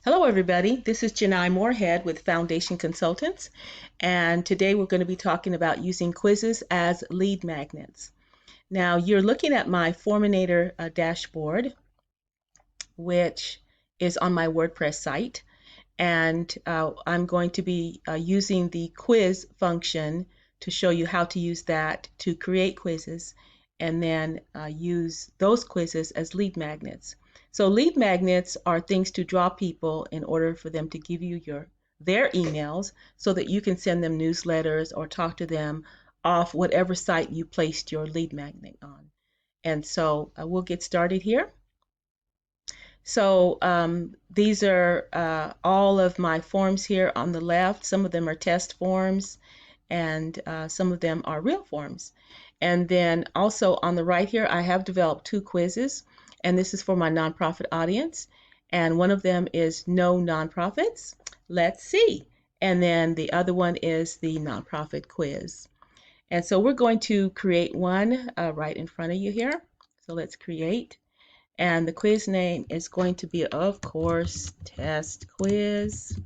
Hello, everybody. This is Janai Moorhead with Foundation Consultants, and today we're going to be talking about using quizzes as lead magnets. Now, you're looking at my Forminator dashboard, which is on my WordPress site, and I'm going to be using the quiz function to show you how to use that to create quizzes and then use those quizzes as lead magnets. So lead magnets are things to draw people in order for them to give you their emails so that you can send them newsletters or talk to them off whatever site you placed your lead magnet on. And so we'll get started here. So these are all of my forms here on the left. Some of them are test forms and some of them are real forms. And then also on the right here, I have developed two quizzes, and this is for my nonprofit audience. And one of them is no nonprofits. Let's see. And then the other one is the nonprofit quiz. And so we're going to create one right in front of you here. So let's create. And the quiz name is going to be, of course, test quiz.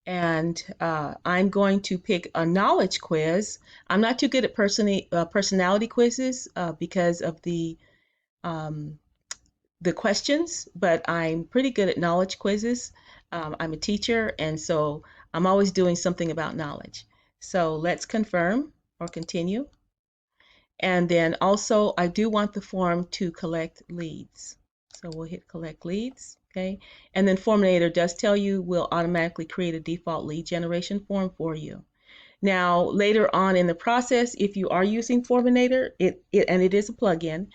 And I'm going to pick a knowledge quiz. I'm not too good at personality quizzes because of the questions, but I'm pretty good at knowledge quizzes. I'm a teacher, and so I'm always doing something about knowledge. So let's confirm or continue. And then also, I do want the form to collect leads. So we'll hit collect leads, okay? And then Forminator does tell you we'll automatically create a default lead generation form for you. Now, later on in the process, if you are using Forminator, and it is a plugin,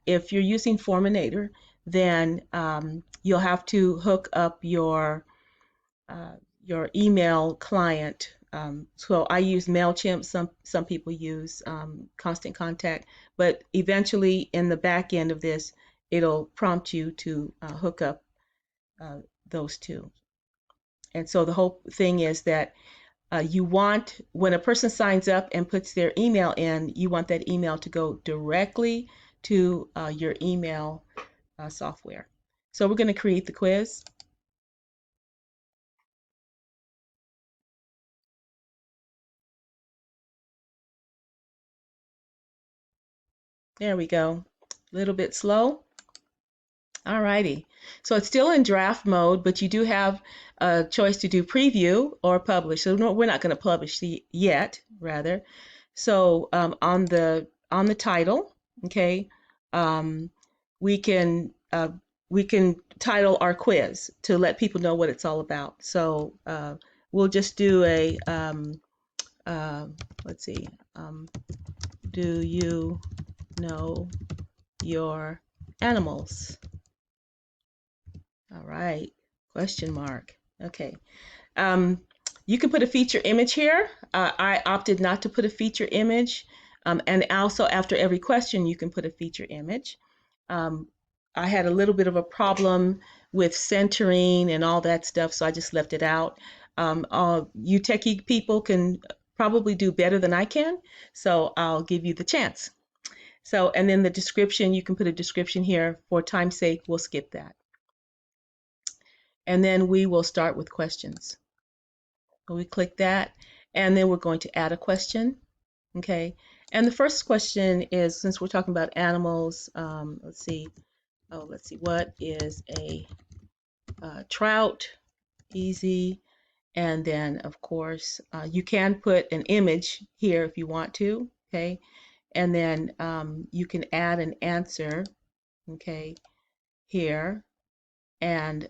if you're using Forminator, then you'll have to hook up your email client. So I use MailChimp, some people use Constant Contact, but eventually in the back end of this, it'll prompt you to hook up those two. And so the whole thing is that you want, when a person signs up and puts their email in, you want that email to go directly to your email software. So we're going to create the quiz. There we go. A little bit slow. All righty. So it's still in draft mode, but you do have a choice to do preview or publish. So no, we're not going to publish yet, rather. So on the title, okay, we can title our quiz to let people know what it's all about. So we'll just do a let's see. Do you know your animals? All right, question mark. Okay. You can put a feature image here. I opted not to put a feature image. And also after every question, you can put a feature image. I had a little bit of a problem with centering and all that stuff, so I just left it out. You techie people can probably do better than I can, so I'll give you the chance. So, and then the description, you can put a description here. For time's sake, we'll skip that. And then we will start with questions. So we click that, and then we're going to add a question. Okay, and the first question is, since we're talking about animals, let's see, what is a trout? Easy. And then, of course, you can put an image here if you want to, okay? And then you can add an answer, okay, here. And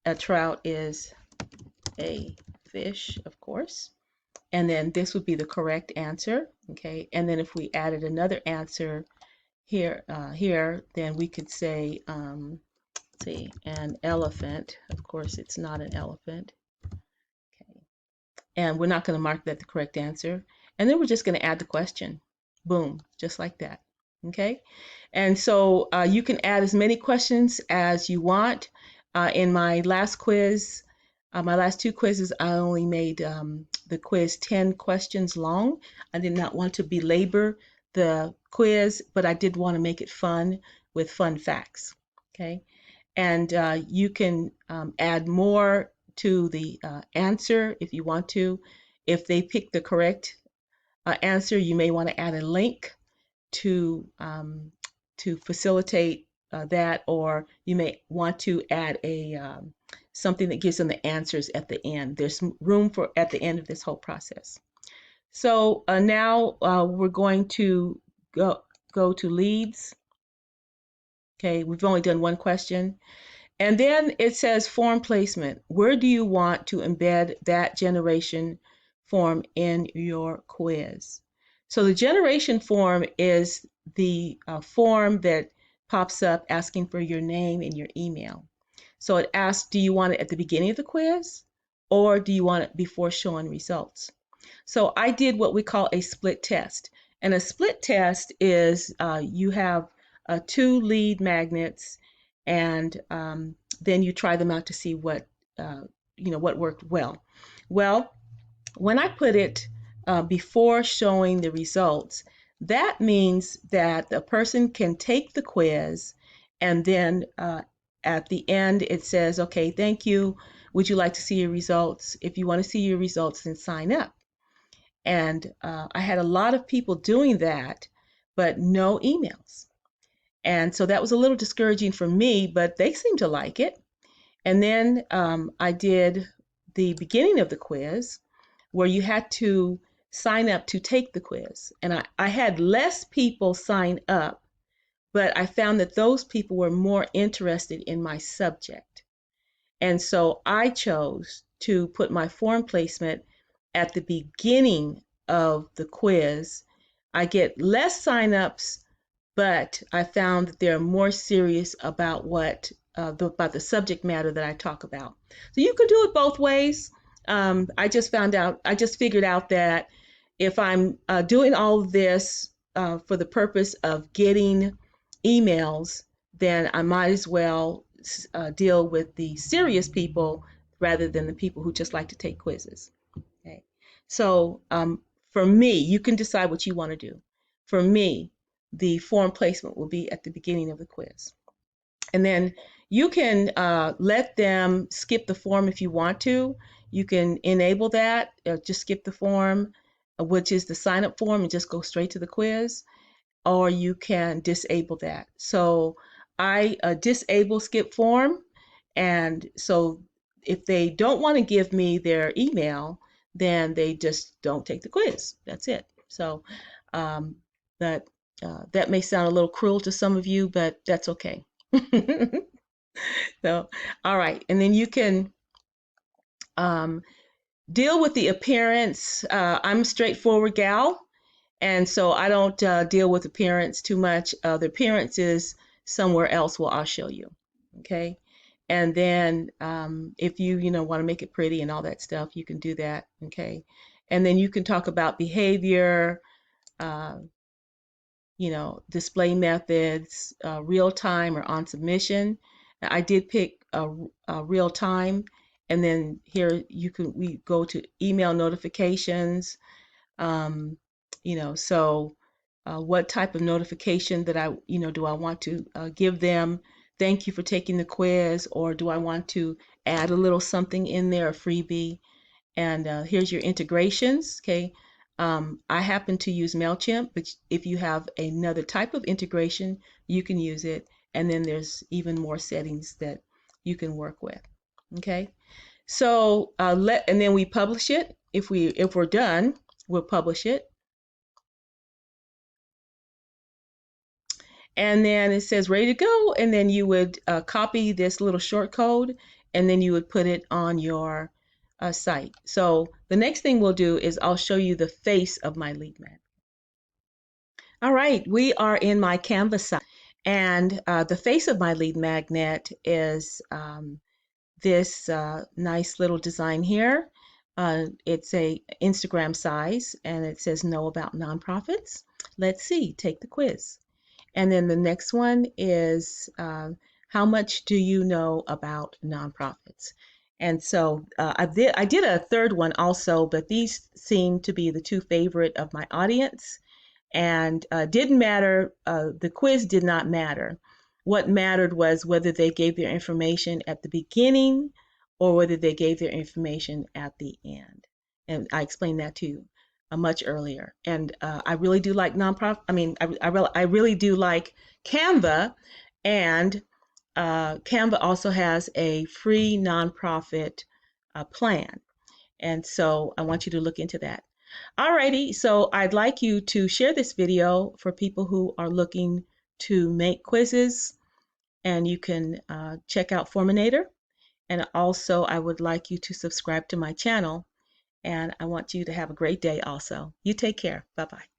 a trout is a fish, of course. And then this would be the correct answer, okay? And then if we added another answer here, then we could say, let's see, an elephant. Of course, it's not an elephant. Okay. And we're not going to mark that the correct answer. And then we're just going to add the question. Boom, just like that. Okay. And so you can add as many questions as you want. In my last quiz, my last two quizzes, I only made the quiz 10 questions long. I did not want to belabor the quiz, but I did want to make it fun with fun facts. Okay. and you can add more to the answer if you want to. If they pick the correct answer, you may want to add a link to facilitate that, or you may want to add a something that gives them the answers at the end. There's room for at the end of this whole process. So now we're going to go to leads. Okay, we've only done one question. And then it says form placement. Where do you want to embed that generation form in your quiz? So the generation form is the form that pops up asking for your name and your email. So it asks, do you want it at the beginning of the quiz or do you want it before showing results? So I did what we call a split test. And a split test is you have two lead magnets, and then you try them out to see what what worked well. Well, when I put it before showing the results, that means that the person can take the quiz, and then at the end it says, okay, thank you. Would you like to see your results? If you want to see your results, then sign up. And I had a lot of people doing that, but no emails. And so that was a little discouraging for me, but they seemed to like it. And then I did the beginning of the quiz where you had to sign up to take the quiz. And I had less people sign up, but I found that those people were more interested in my subject. And so I chose to put my form placement at the beginning of the quiz. I get less signups, but I found that they're more serious about about the subject matter that I talk about. So you could do it both ways. I just figured out that if I'm doing all of this for the purpose of getting emails, then I might as well deal with the serious people rather than the people who just like to take quizzes. Okay. So for me, you can decide what you want to do. For me, the form placement will be at the beginning of the quiz. And then you can let them skip the form if you want to. You can enable that, just skip the form, which is the sign up form, and just go straight to the quiz, or you can disable that. So I disable skip form, and so if they don't want to give me their email, then they just don't take the quiz. That's it. So that that may sound a little cruel to some of you, but that's okay. So, all right, and then you can um, deal with the appearance. I'm a straightforward gal, and so I don't deal with appearance too much. The appearance is somewhere else where I'll show you. Okay. And then if you want to make it pretty and all that stuff, you can do that. Okay. And then you can talk about behavior, uh, display methods, real time or on submission. I did pick real time. And then here we go to email notifications. Um, so what type of notification that do I want to give them? Thank you for taking the quiz, or do I want to add a little something in there, a freebie? And here's your integrations. Okay. I happen to use MailChimp, but if you have another type of integration, you can use it. And then there's even more settings that you can work with. Okay. So and then we publish it. If we're done, we'll publish it. And then it says ready to go, and then you would copy this little short code, and then you would put it on your site. So the next thing we'll do is I'll show you the face of my lead magnet. All right, we are in my Canvas site, and the face of my lead magnet is this nice little design here. It's a Instagram size, and it says know about nonprofits. Let's see, take the quiz. And then the next one is how much do you know about nonprofits? And so I did a third one also, but these seem to be the two favorite of my audience. And didn't matter, the quiz did not matter. What mattered was whether they gave their information at the beginning or whether they gave their information at the end. And I explained that to you much earlier. And I really do like nonprofit. I mean, I really do like Canva, and Canva also has a free nonprofit plan. And so I want you to look into that. Alrighty, so I'd like you to share this video for people who are looking to make quizzes, and you can check out Forminator. And also, I would like you to subscribe to my channel, and I want you to have a great day also. You take care. Bye-bye.